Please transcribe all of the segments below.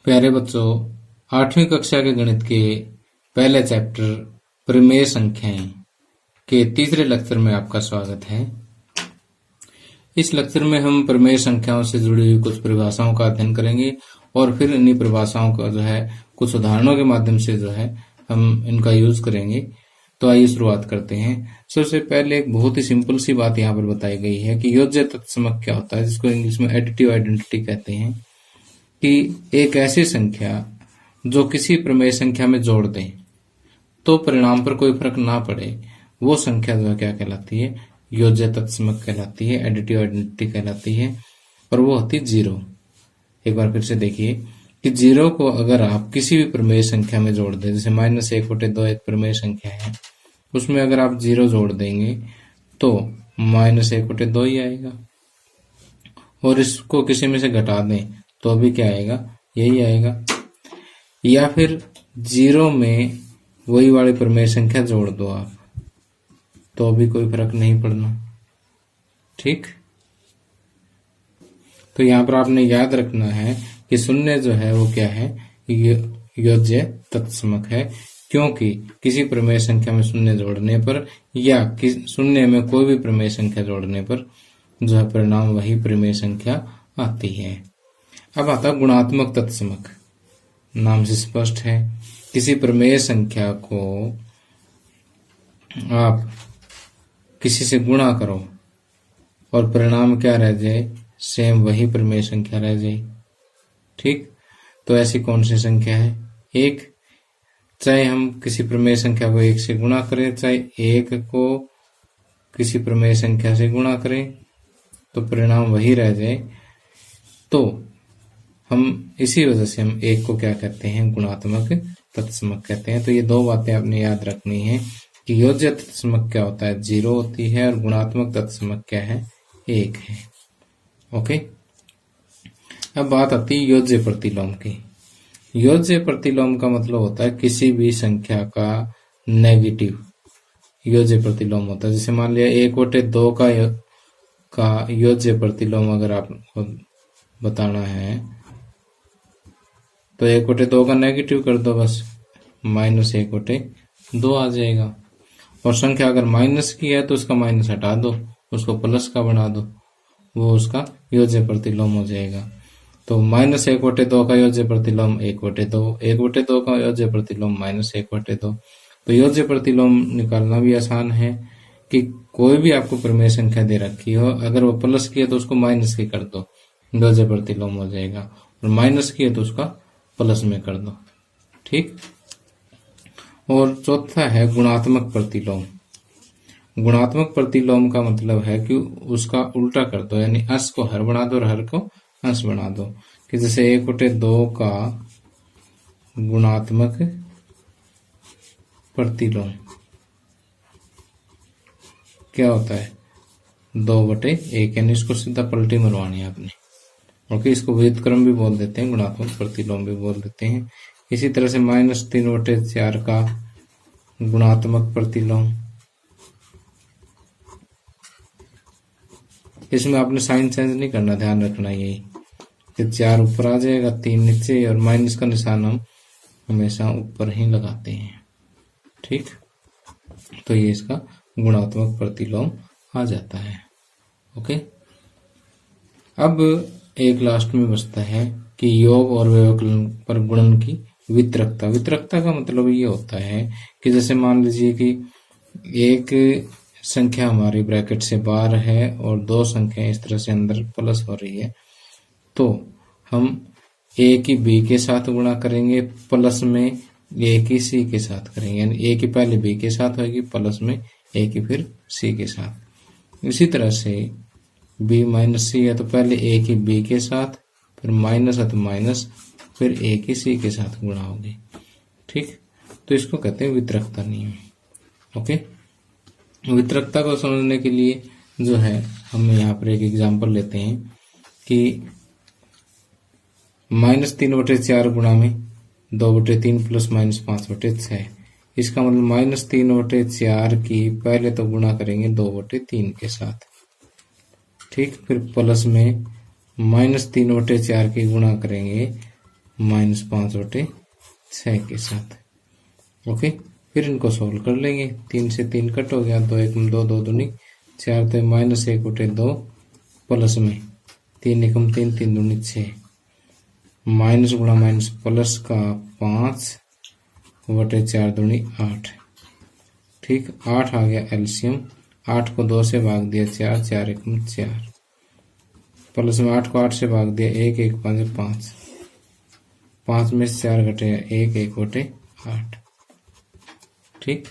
प्यारे बच्चों, 8वीं कक्षा के गणित के पहले चैप्टर प्रमेय संख्याएं के तीसरे लेक्चर में आपका स्वागत है। इस लेक्चर में हम प्रमेय संख्याओं से जुड़ी हुई कुछ परिभाषाओं का अध्ययन करेंगे और फिर इन्हीं परिभाषाओं का कुछ उदाहरणों के माध्यम से हम इनका यूज करेंगे। तो आइए शुरुआत करते हैं। सबसे पहले एक बहुत ही सिंपल सी बात यहाँ पर बताई गई है कि योज्य तत्समक क्या होता है, जिसको इंग्लिश में एडिटिव आइडेंटिटी कहते हैं, कि एक ऐसी संख्या जो किसी प्रमेय संख्या में जोड़ दें तो परिणाम पर कोई फर्क ना पड़े, वो संख्या क्या कहलाती है, योज्य तत्समक कहलाती है, एडिटिव आइडेंटिटी कहलाती है, और वो होती जीरो। एक बार फिर से देखिए कि जीरो को अगर आप किसी भी प्रमेय संख्या में जोड़ दें, जैसे -1/2 एक प्रमेय संख्या है, उसमें अगर आप जीरो जोड़ देंगे तो -1/2 ही आएगा, और इसको किसी में से घटा दें तो अभी क्या आएगा, यही आएगा। या फिर जीरो में वही वाली प्रमेय संख्या जोड़ दो आप, तो अभी कोई फर्क नहीं पड़ना। ठीक, तो यहाँ पर आपने याद रखना है कि शून्य जो है वो क्या है, योज्य तत्समक है, क्योंकि किसी प्रमेय संख्या में शून्य जोड़ने पर या शून्य में कोई भी प्रमेय संख्या जोड़ने पर जो है परिणाम वही प्रमेय संख्या आती है। अब आता गुणात्मक तत्समक। नाम से स्पष्ट है, किसी प्रमेय संख्या को आप किसी से गुणा करो और परिणाम क्या रह जाए, सेम वही प्रमेय संख्या रह जाए। ठीक, तो ऐसी कौन सी संख्या है, एक। चाहे हम किसी प्रमेय संख्या को 1 से गुणा करें, चाहे 1 को किसी प्रमेय संख्या से गुणा करें, तो परिणाम वही रह जाए। तो हम इसी वजह से हम 1 को क्या कहते हैं, गुणात्मक तत्समक कहते हैं। तो ये दो बातें आपने याद रखनी है कि योज्य तत्समक क्या होता है, 0 होती है, और गुणात्मक तत्समक क्या है, 1 है। ओके, अब बात आती है योज्य प्रतिलोम की। योज्य प्रतिलोम का मतलब होता है किसी भी संख्या का नेगेटिव योज्य प्रतिलोम होता है। जैसे मान लिया 1/2 का योज्य प्रतिलोम अगर आपको बताना है तो 1/2 का नेगेटिव कर दो, बस -1/2 आ जाएगा। और संख्या अगर माइनस की है तो उसका माइनस हटा दो, उसको प्लस का बना दो, वो उसका योज्य प्रतिलोम हो जाएगा। तो -1/2 का योज्य प्रतिलोम 1/2, 1/2 का योज्य प्रतिलोम -1/2। तो योज्य प्रतिलोम निकालना भी आसान है कि कोई भी आपको प्रमेय संख्या दे रखी हो, अगर वो प्लस की है तो उसको माइनस की कर दो, योज्य प्रतिलोम हो जाएगा, और माइनस की है तो उसका प्लस में कर दो। ठीक, और चौथा है गुणात्मक प्रतिलोम। गुणात्मक प्रतिलोम का मतलब है कि उसका उल्टा कर दो, यानी अंश को हर बना दो और हर को अंश बना दो। कि जैसे 1/2 का गुणात्मक प्रतिलोम क्या होता है, 2/1, यानी इसको सीधा पलटी मरवानी है आपने। ओके, इसको व्युत्क्रम भी बोल देते हैं, गुणात्मक प्रतिलोम भी बोल देते हैं। इसी तरह से -3/4 का गुणात्मक प्रतिलोम, इसमें आपने साइन चेंज नहीं करना, ध्यान रखना यही कि 4 ऊपर आ जाएगा, 3 नीचे, और माइनस का निशान हम हमेशा ऊपर ही लगाते हैं। ठीक, तो ये इसका गुणात्मक प्रतिलोम आ जाता है। ओके, अब एक लास्ट में बचता है कि योग और व्यवकलन पर गुणन की वितरकता। वितरकता का मतलब ये होता है कि जैसे मान लीजिए कि एक संख्या हमारी ब्रैकेट से बाहर है और 2 संख्याएं इस तरह से अंदर प्लस हो रही है, तो हम a की b के साथ गुणा करेंगे, प्लस में a की c के साथ करेंगे, यानी a की पहले b के साथ होगी, प्लस में a की फिर c के साथ। इसी तरह से b - c है तो पहले a की b के साथ, फिर माइनस है तो माइनस, फिर a की c के साथ गुणा होगी। ठीक, तो इसको कहते हैं वितरकता नियम। ओके, वितरकता को समझने के लिए जो है हम यहाँ पर एक एग्जांपल लेते हैं कि -3/4 गुणा में 2/3 प्लस -5/6। इसका मतलब -3/4 की पहले तो गुणा करेंगे 2/3 के साथ। ठीक, फिर प्लस में -3/4 की गुणा करेंगे -5/6 के साथ। ओके, फिर इनको सोल्व कर लेंगे। 3 से 3 कट हो गया, 2 1 2 2 दूनी 4, तो -1/2 प्लस में 3 1 3 3 दूनी 6, माइनस गुणा माइनस प्लस का 5/4 दूनी 8। ठीक, 8 आ गया एलसीएम। 8 को 2 से भाग दिया 4, 4 1 4, प्लस में 8 को 8 से भाग दिया 1 1 5 5, 5 में से 4 घटे 1 1/8। ठीक,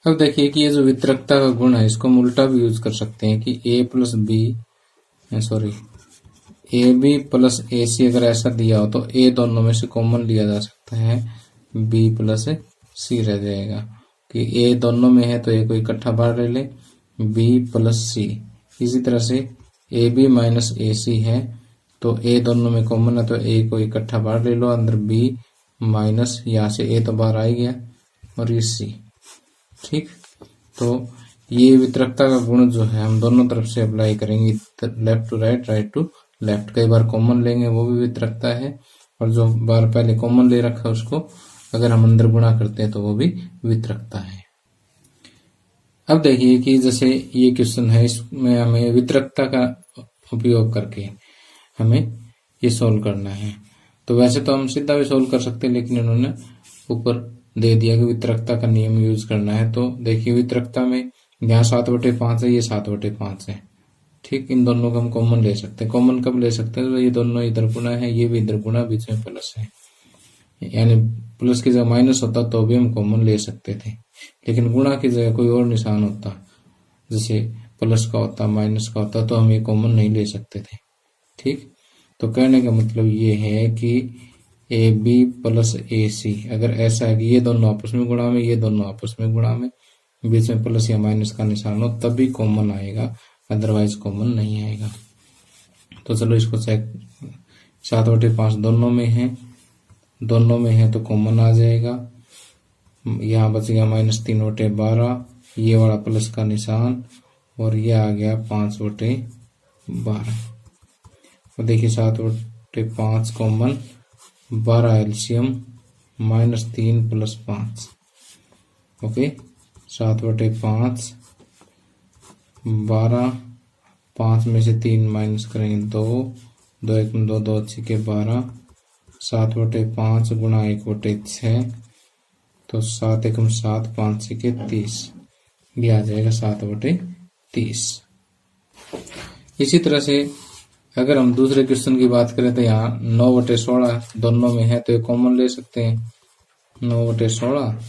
अब देखिए कि ये जो वितरकता का गुण है इसको हम उल्टा भी यूज कर सकते हैं कि ए बी प्लस ए सी अगर ऐसा दिया हो तो ए दोनों में से कॉमन लिया जा सकता है, बी प्लस सी रह जाएगा। कि ए दोनों में है तो ए को इकट्ठा बाहर ले ले, बी प्लस सी। इसी तरह से ए बी माइनस ए सी है तो ए दोनों में कॉमन है तो ए को इकट्ठा बाहर ले लो, अंदर बी माइनस, यहाँ से ए तो बाहर आ ही गया और ये सी। ठीक, तो ये वितरकता का गुण जो है हम दोनों तरफ से अप्लाई करेंगे, left to right, right to left. कई बार कॉमन लेंगे वो भी वितरकता है, और जो बार पहले कॉमन ले रखा है उसको अगर हम अंदर गुणा करते हैं तो वो भी वितरकता है। अब देखिए कि जैसे ये क्वेश्चन है, इसमें हमें वितरकता का उपयोग करके हमें ये सोल्व करना है। तो वैसे तो हम सीधा भी सोल्व कर सकते हैं, लेकिन इन्होंने ऊपर दे दिया कि वितरकता का नियम यूज करना है। तो देखिए वितरकता में यहाँ 7/5 है, ये 7/5 है। ठीक, इन दोनों को हम कॉमन ले सकते हैं। कॉमन कब ले सकते हैं? तो ये दोनों इधर गुणा है, ये भी इधर गुणा, बीच में प्लस है, यानी प्लस की जगह माइनस होता तो भी हम कॉमन ले सकते थे, लेकिन गुणा की जगह कोई और निशान होता, जैसे प्लस का होता, माइनस का होता, तो हम ये कॉमन नहीं ले सकते थे। ठीक, तो कहने का मतलब ये है कि ए बी प्लस ए सी अगर ऐसा है कि ये दोनों आपस में गुणा में, ये दोनों आपस में गुणा में, बीच में प्लस या माइनस का निशान हो तभी कॉमन आएगा, अदरवाइज कॉमन नहीं आएगा। तो चलो इसको चेक, 7/5 दोनों में है तो कॉमन आ जाएगा। यहाँ बच गया -3/12, ये वाला प्लस का निशान, और ये आ गया 5/12। तो देखिए 7/5 कॉमन, 12 एलसीएम, -3 + 5। ओके, 7/5, 12, 5 में से 3 माइनस करेंगे 2, 2 1 2 2 6 के 12, 7/5 गुणा 1/6, तो 7 1 7, 5 6 के 30, ये आ जाएगा 7/30। इसी तरह से अगर हम दूसरे क्वेश्चन की बात करें तो यहाँ 9/16 दोनों में है तो ये कॉमन ले सकते हैं, 9/16,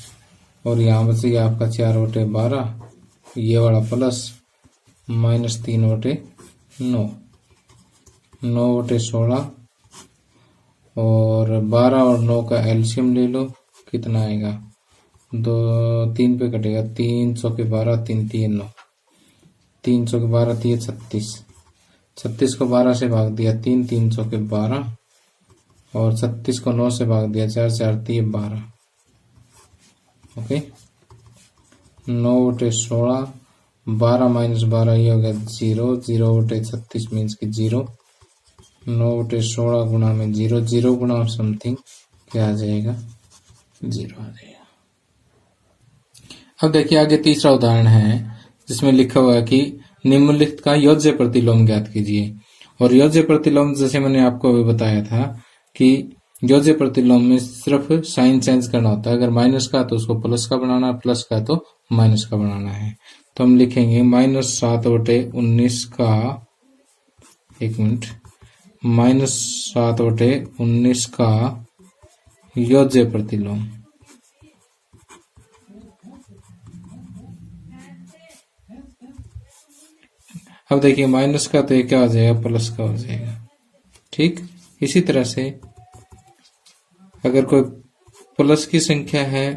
और यहाँ बच गया आपका 4/12, ये वाला प्लस, -3/9, 9/16, और 12 और 9 का एलसीएम ले लो, कितना आएगा, 2 3 पे कटेगा, 3 100 के 12, 3 3 9, 300 के 12 3 36, 36 को 12 से भाग दिया 3, 300 के 12, और 36 को 9 से भाग दिया 4, 4 3 12। ओके, 9/16, 12 - 12 ये हो गया 0, 0/36 मीन्स की 0, 9/16 गुणा में 0, 0 गुणा समथिंग क्या आ जाएगा, 0 आ जाएगा। अब देखिए आगे तीसरा उदाहरण है जिसमें लिखा हुआ है कि निम्नलिखित का योज्य प्रतिलोम ज्ञात कीजिए। और योज्य प्रतिलोम जैसे मैंने आपको अभी बताया था कि योज्य प्रतिलोम में सिर्फ साइन चेंज करना होता है, अगर माइनस का तो उसको प्लस का बनाना, प्लस का तो माइनस का बनाना है। तो हम लिखेंगे -7/19 का, एक मिनट, -7/19 का योज्य प्रतिलोम। अब देखिए माइनस का तो ये क्या हो जाएगा, प्लस का हो जाएगा। ठीक, इसी तरह से अगर कोई प्लस की संख्या है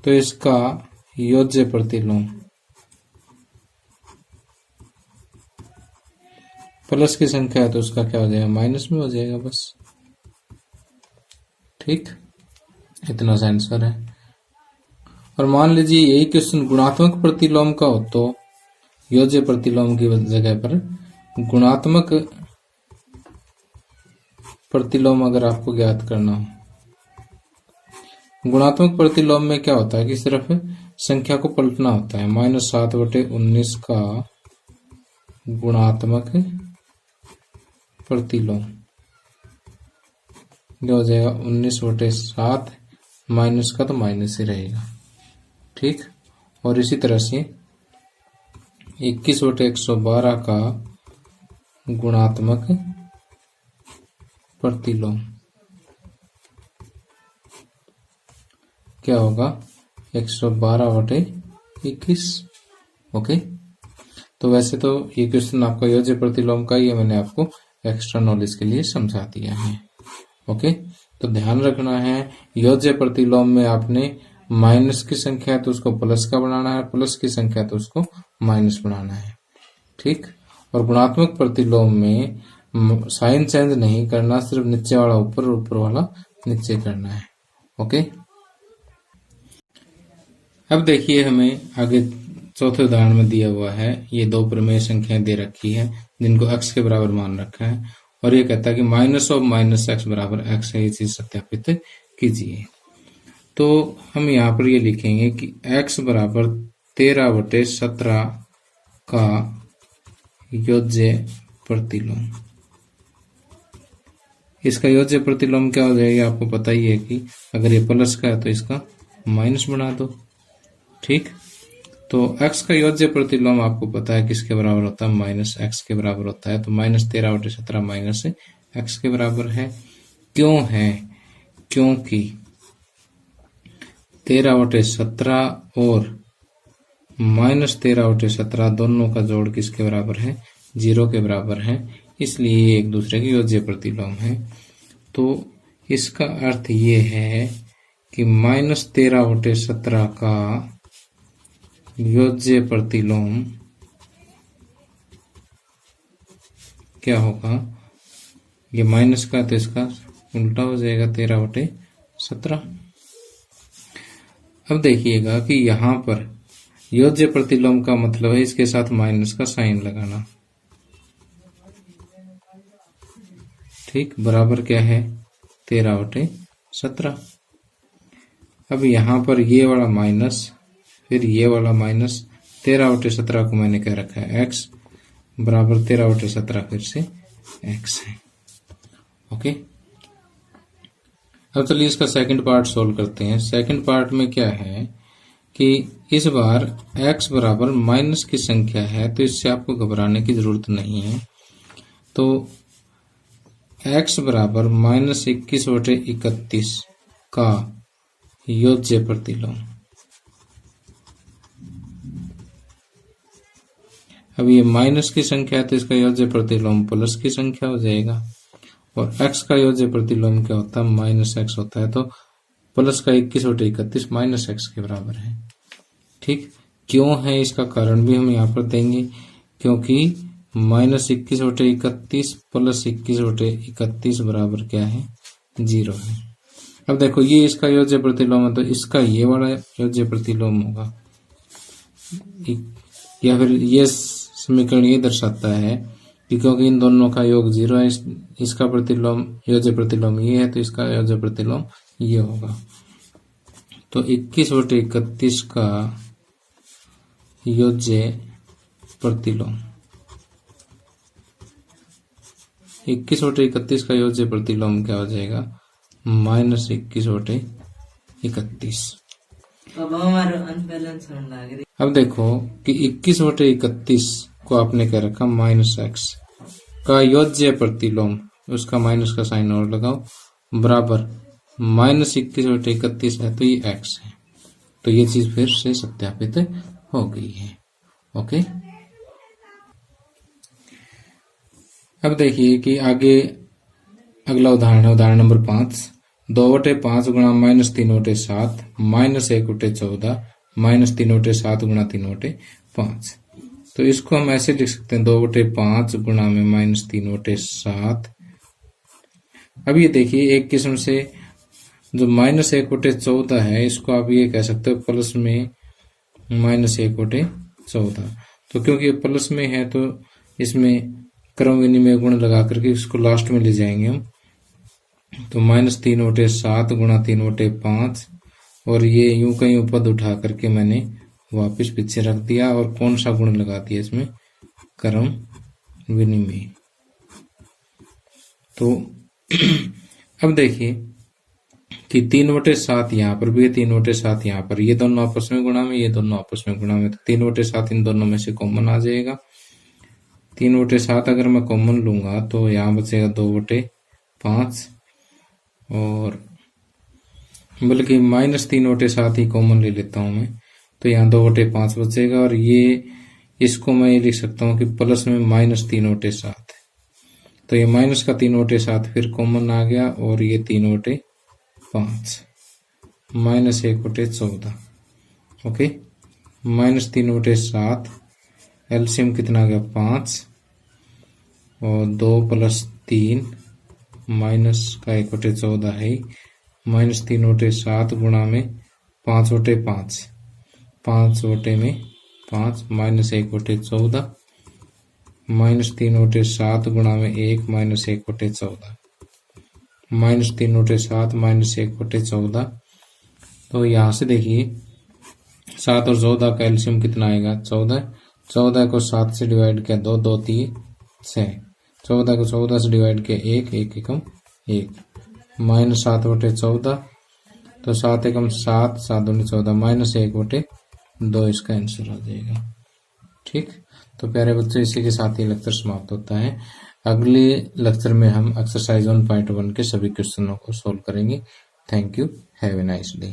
तो इसका योज्य प्रतिलोम, प्लस की संख्या है तो उसका क्या हो जाएगा, माइनस में हो जाएगा बस। ठीक, इतना सा आंसर है। और मान लीजिए यही क्वेश्चन गुणात्मक प्रतिलोम का हो तो योज्य प्रतिलोम की जगह पर गुणात्मक प्रतिलोम अगर आपको ज्ञात करना हो, गुणात्मक प्रतिलोम में क्या होता है कि सिर्फ संख्या को पलटना होता है। -7/19 का गुणात्मक प्रतिलोम क्या हो जाएगा, 19/7, माइनस का तो माइनस ही रहेगा, ठीक। और इसी तरह से 21/112 का गुणात्मक प्रतिलोम क्या होगा, 112/21। ओके, तो वैसे तो ये क्वेश्चन आपका योज्य प्रतिलोम का ही है, मैंने आपको एक्स्ट्रा नॉलेज के लिए समझा दिया है। ओके, तो ध्यान रखना है योज्य प्रतिलोम में आपने माइनस की संख्या है तो उसको प्लस का बनाना है, प्लस की संख्या तो उसको माइनस बनाना है, ठीक। और गुणात्मक प्रतिलोम में साइन चेंज नहीं करना, सिर्फ नीचे वाला ऊपर और ऊपर वाला नीचे करना है। ओके, अब देखिए हमें आगे चौथे उदाहरण में दिया हुआ है, ये दो प्रमेय संख्याएं दे रखी है जिनको x के बराबर मान रखा है, और ये कहता है कि -(-x) बराबर x है, ये चीज सत्यापित कीजिए। तो हम यहाँ पर ये लिखेंगे कि x बराबर 13/17 का योज्य प्रतिलोम। इसका योज्य प्रतिलोम क्या हो जाएगा, आपको पता ही है कि अगर ये प्लस का है तो इसका माइनस बना दो, ठीक। तो x का योज्य प्रतिलोम आपको पता है किसके बराबर होता है, -x के बराबर होता है। तो -13/17 माइनस x के बराबर है। क्यों है, क्योंकि 13/17 और -13/17 दोनों का जोड़ किसके बराबर है, 0 के बराबर है, इसलिए ये एक दूसरे के योज्य प्रतिलोम है। तो इसका अर्थ ये है कि -13/17 का योज्य प्रतिलोम क्या होगा, ये माइनस का तो इसका उल्टा हो जाएगा 13/17। अब देखिएगा कि यहाँ पर योज्य प्रतिलोम का मतलब है इसके साथ माइनस का साइन लगाना, ठीक। बराबर क्या है, 13/17। अब यहाँ पर ये वाला माइनस, फिर ये वाला माइनस, 13/17 को मैंने कह रखा है x बराबर 13/17 फिर से x है। ओके, अब चलिए इसका सेकंड पार्ट सोल्व करते हैं। सेकंड पार्ट में क्या है कि इस बार x बराबर माइनस की संख्या है, तो इससे आपको घबराने की जरूरत नहीं है। तो x बराबर -21/31 का योज्य प्रतिलोम, अब ये माइनस की संख्या है तो इसका योज्य प्रतिलोम प्लस की संख्या हो जाएगा, और x का योज्य प्रतिलोम क्या होता है, -x होता है। तो प्लस का 21/31 -x के बराबर है, ठीक। क्यों है इसका कारण भी हम यहाँ पर देंगे, क्योंकि -21/31 प्लस 21/31 बराबर क्या है, 0 है। अब देखो ये इसका योज्य प्रतिलोम है तो इसका ये वाला योज्य प्रतिलोम होगा, या फिर ये समीकरण ये दर्शाता है कि क्योंकि इन दोनों का योग 0 है, इसका प्रतिलोम योज्य प्रतिलोम ये है तो इसका योज्य प्रतिलोम ये होगा। तो 21/31 का योज्य प्रतिलोम, 21/31 का योज्य प्रतिलोम क्या हो जाएगा, -21/31। अब हमारे अनबैलेंस होने लग रही। अब देखो कि 21/31 को आपने कह रखा -x का योज्य प्रतिलोम, उसका माइनस का साइन और लगाओ, बराबर -21/31 है तो ये x है, तो ये चीज फिर से सत्यापित हो गई है। ओके, अब देखिए कि आगे अगला उदाहरण है, उदाहरण नंबर 5। 2/5 गुणा -3/7 -1/14 -3/7 गुणा 3/5। तो इसको हम ऐसे लिख सकते हैं, 2/5 गुणा में -3/7। अब ये देखिए एक किस्म से जो -1/14 है इसको आप ये कह सकते हो प्लस में -1/14। तो क्योंकि ये प्लस में है तो इसमें क्रम विनिमय गुण लगा करके इसको लास्ट में ले जाएंगे हम, तो -3/7 गुणा 3/5, और ये यूं का यूं पद उठा करके मैंने वापस पीछे रख दिया और कौन सा गुण लगा दिया इसमें, क्रम विनिमय। तो अब देखिए कि 3/7 यहाँ पर भी है, 3/7 यहाँ पर, ये दोनों आपस में गुणा में, ये दोनों आपस में गुणा में, तो 3/7 इन दोनों में से कॉमन आ जाएगा। 3/7 अगर मैं कॉमन लूंगा तो यहाँ बचेगा 2/5, और बल्कि -3/7 ही कॉमन ले लेता हूं मैं, तो यहाँ 2/5 बचेगा, और ये इसको मैं ये लिख सकता हूँ कि प्लस में -3/7, तो ये माइनस का 3/7 फिर कॉमन आ गया, और ये 3/5 -1/14। ओके, -3/7 एलसीएम कितना आ गया 5, और 2 + 3 माइनस का 1/14 है, -3/7 गुणा में 5/5, 5/5 -1/14, -3/7 गुणा में 1 -1/14, -3/7 -1/14। तो यहाँ से देखिए 7 और 14 का एलसीएम कितना आएगा 14, 14 को 7 से डिवाइड किया 2, 2 3 6, 14 को 14 से डिवाइड किया 1, 1 एकम 1, -7/14, तो 7 एकम 7, 7 दूनी 14, -1/2 इसका आंसर आ जाएगा। ठीक, तो प्यारे बच्चों, इसी के साथ ही लेक्चर समाप्त होता है। अगले लेक्चर में हम एक्सरसाइज 1.1 के सभी क्वेश्चनों को सोल्व करेंगे। Thank you, have a nice day.